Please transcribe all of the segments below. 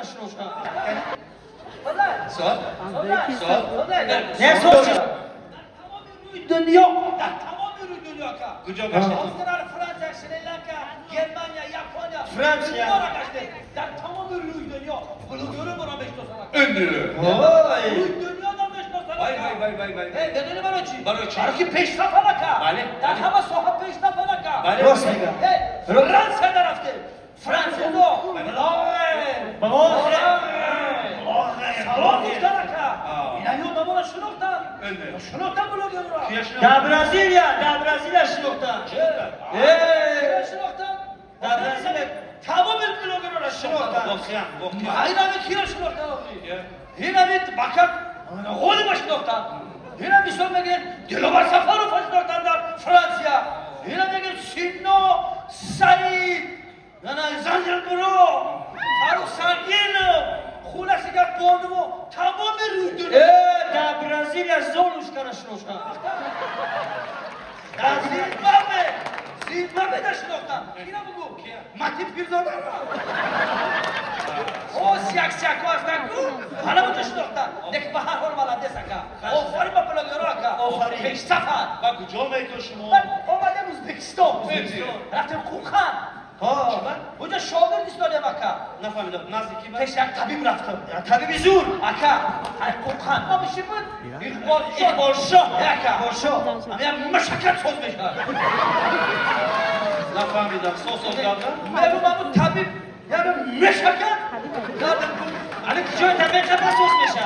شنوشتا سوال نه سوال دنیا در تمام روی دنیا که کجا گشته؟ استرالیا، فرانسه، سریلانکا، گرمانیا، ژاپنیا، فرانسیا. دنیا را گشته. در تمام روی دنیا بلوگرو برام بشناسن. Öndürü. روی دنیا را بشناسن. Vay. بدونی برای چی؟ برای چی؟ برای که پیشرفت نکرد. بله. در همه ساحه پیشرفت نکرد. بله. راست میگم. فرانسه رفته. فرانسه دو. سلام گفته نکرد. اینا یه آدم‌ها شناختن. Öndürü. شناختن بلوگر را. در برزیلیا شنوختا کیا شناختن؟ در برزیل تمام بلوگر را شناختن. Bakıyan. این همه کیا شناختن آخری؟ این همه بکر غولی ما شناختن. این همه سال میگن دلوار سفر رو شناختن در فرانسیا. این همه میگن سینا سعید زنجر برو فاروق سنگین خلاصه که بانو تمام روی دنیا در برزیلیا زولوشکا شنوشتا در زیمبابوه در شناختن. اینا بگو متی پیرزاده را او سیاکو هستن حالا بوده شناختن دیگه به هر حال بلده سکا آفرین با پلاگرها که آفرین. پیشتفن Bak kocam ayıtıyor şunu. من اومدم ازبکستان Peki. رفتم کوخان اونجا شاگرد ایستادم اکا Ne fahmedem? Nazdeki ben. پیش یک طبیب رفتم طبیبی زور اکا کوخان ما میشی بود اقبال شاه اکا همه مشکل سوز میشه Ne fahmedem? Sos geldi. معلوم همون طبیب یعنی مشکل الان کجای طبیعت چه پسوس میشه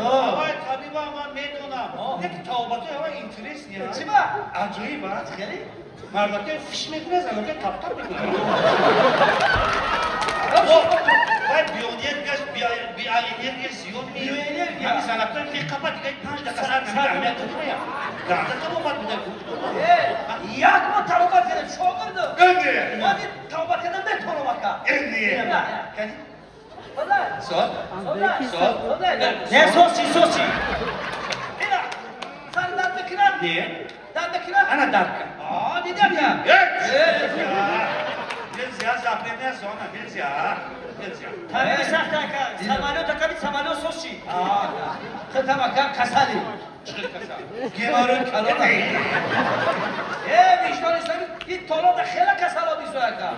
Havay tabii ama meydana. Ne ki tavbatı hava interes ya. چی با؟ Acayip ha. Merdake fiş metmez ama ke tap metmez. O vay biyoniyet geç bir ayeniyet geç ziyon mi? Yani sanatlar bir kapat ki 5 dakika saat bir ahmet tutma ya. Gâda tabumat bir de یک ما توبت کردم شاگردم Öndüre. من توبت کردم به تو رو مکه Endiye. Sor. نه سوسی اینا سر در بکنم Niye? در بکنم Ana darka. دیدم یا Gel ya zapremler sonra gel ya. Gel ya. طبیبی سخت کرد سمالو تکبی سمالو سوسی خدمه کن کسالی Çıkır kasa. گیمارون کلانا بیشتر اسلامی این طالا در خیلی کسالا بیسوه کن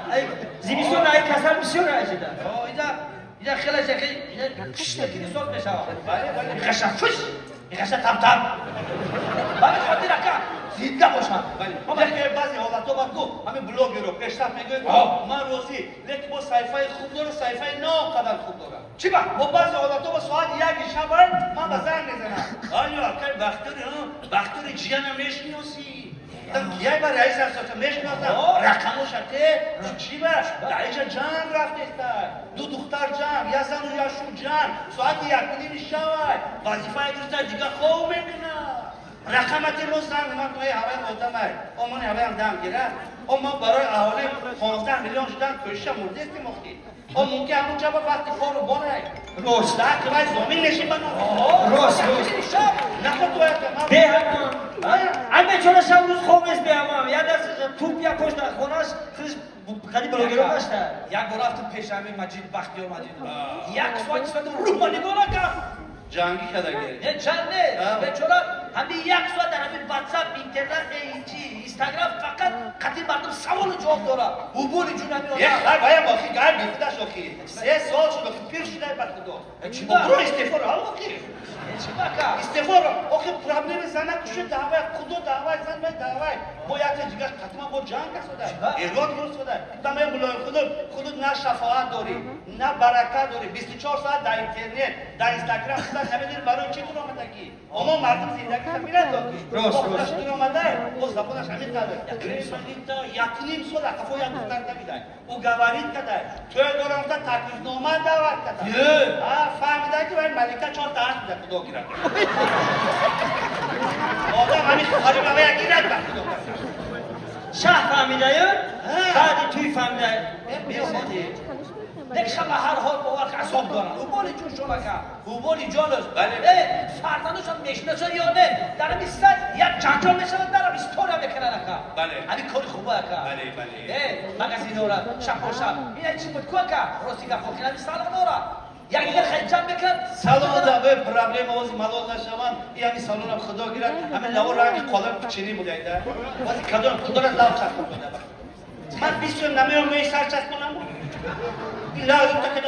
زیبیستون ای کسر بسیار عجیده اینجا خیلی شکلی کش نکنی صوت بشه میخشه فش میخشه تم تم بله خاطر اکا زیده باشم Ama ki bazı olaylar var bu. Hani blogger, peştaf megoy. Ma rozi. Lek bu sayfayı khubdora, sayfayı ne kadar khubdora. چی با؟ Bu bazı olaylar var. Suat ya geçen var. Ma bazar nezana. Ayo akar bakteri ciyana meşniyosi. Tam giyay var reis asata meşniyosa. Rakamu şate. Çi var? Dayıca can raftestar. Duduktar can. Yazan uyaşu can. Suat yakını nişavay. Vazifayı kırta diga kovmedina. رقمتی روز زن من توی هوای مدام اون هوای هم دم گیرد اون ما برای اهالی 15 میلیون شدن کشته مرده استماختی اون ممکن همون جا وقتی کارو باره روز در که باید زمین نشی بنا روز نخور توی احتمال به همون همه چون شب روز خوب است به همون یاد از توپ یا پشت خونش خیلی خیلی بلوگرو داشته یک بار رفتم پیش همین مجید بختیار مجید یک ساعت ایستادم روح ما نگاه نکرد Cangi kadar gelir. نه چند نه به چرا همین یک ساعت در همین واتساپ اینترنت اینستاگرام فقط قطعی مردم سوال و جواب داره عبوری جون همین یه خواهی باید باقی گرد بیفته شوخی 3 سال شده که پیر شده بخت دو چی با برو استفا رو حالا باقی چی بکا؟ استفا رو آخه پرابلم زنه کشه دعوی کدو دعوی زن باید دعوی باید دیگه قطعا با جنگ کسوده ایران روز شده تمام ملای خودت نه شفاعت داری نه برکت داری 24 ساعت در اینترنت در اینستاگرام خودت نمیدونی برای چی تو آمدگی اما مردم زندگی میرن داری راست تو آمده او زبانش همین داره یقینیم سودا کفو یک دختر نمیده او گوارید کده توی دوران تا تکلیف نامه دعوت کده فهمیده که باید ملکه چهار دهت میده خدا گیرد آدم همین خواهی بابا یک گیرد بخت خدا شه فهمیده یا؟ بعدی توی فهمیده بیامدی یک شب هر حال باور که عصاب دارن او بولی جون شما که او بولی جانش بله. فردانوش هم میشناسه یا نه در همین سر یک جنجال میشود در همین ستور هم بکنه نکه بله. همین کاری خوبه اکا. بله بله. مغازین دورا شب و شب. این چی بود کوکا؟ راستی که فوقی نمی سالن دورا. یک دیگر خیلی جمع بکن. سالن دا به پرابلم آواز مالوز نشوان. یعنی سالن هم خدا گیرد. همین لوا رنگ قالب چینی بوده ایده. واسه کدوم خدا را لاو چسب کنه. من 20 نمیام می سر چسب کنم. لا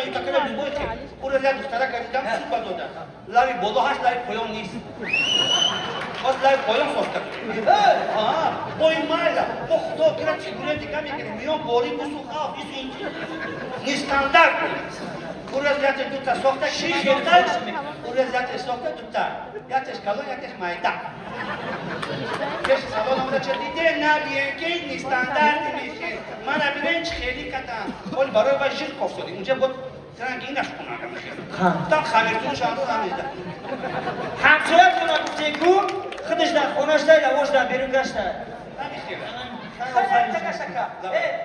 این تا کنه میبود که او را زیاد دختره کردم سوپ دادن. لاوی بالا هست لاوی پایان نیست. باز لاوی پایان ساخته. با این مایلا با خدا گیرد چگونه دیگه میکنه میام باری بسو خواه این نیستاندرد او را زیاد دو تا ساخته چی ساخته؟ او را زیاد ساخته دو تا یکش کلون یکش مایده. یش سالن آمده چه دیده نبیه که نیستاندردی میشه. من برنج خیلی کردم ولی برای باید ژیر کفتادی اونجا بود ترنگی نشکنم تا خمیرتونش هم رو نمیده همسایه کنه گفته کو خودش در خونش داری لواش در بیرون گشته نمیخیره خیلی تکشکا.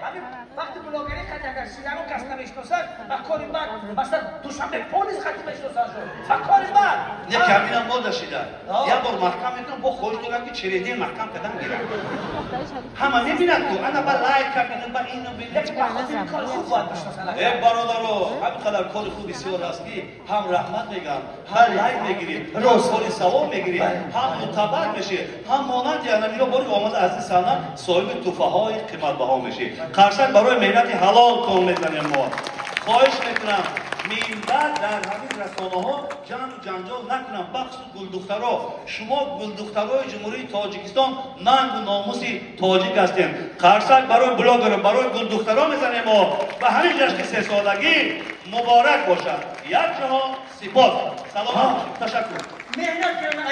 همین وقتی بلاگری خیلی تکشی همون کس نمیشناسن و کاری بعد مثلا دوشنبه پلیس خیلی میشناسن شد و کاری بعد نه کمین هم ما داشتیدن یه بار محکم میکنم با خوش دارم که چریدی محکم کدام گیرم همه میبینن تو انا با لایک کردن با اینو بیلک یک بخاطر این کار خوب باید بشناسن ای برادرو همینقدر کار خوب بسیار هست که هم رحمت میگم هم لایک میگیریم رسولی ثواب میگیریم هم معتبر میشه هم مانند یعنی باری آمد از این سنه صاحب توفه های قیمت بها میشه قرشک برای مهنت حلال کن میزنیم ما خواهش میکنم منبر در همین رسانه ها جمع و جنجال نکنم بخص گل دخترها شما گل دخترهای جمهوری تاجیکستان ننگ و ناموس تاجیک هستیم قرشک برای بلاگر برای گل دخترها میزنیم ما و همین جشن 3 سالگی مبارک باشد یک جهان سپاس سلام تشکر مهنت کردن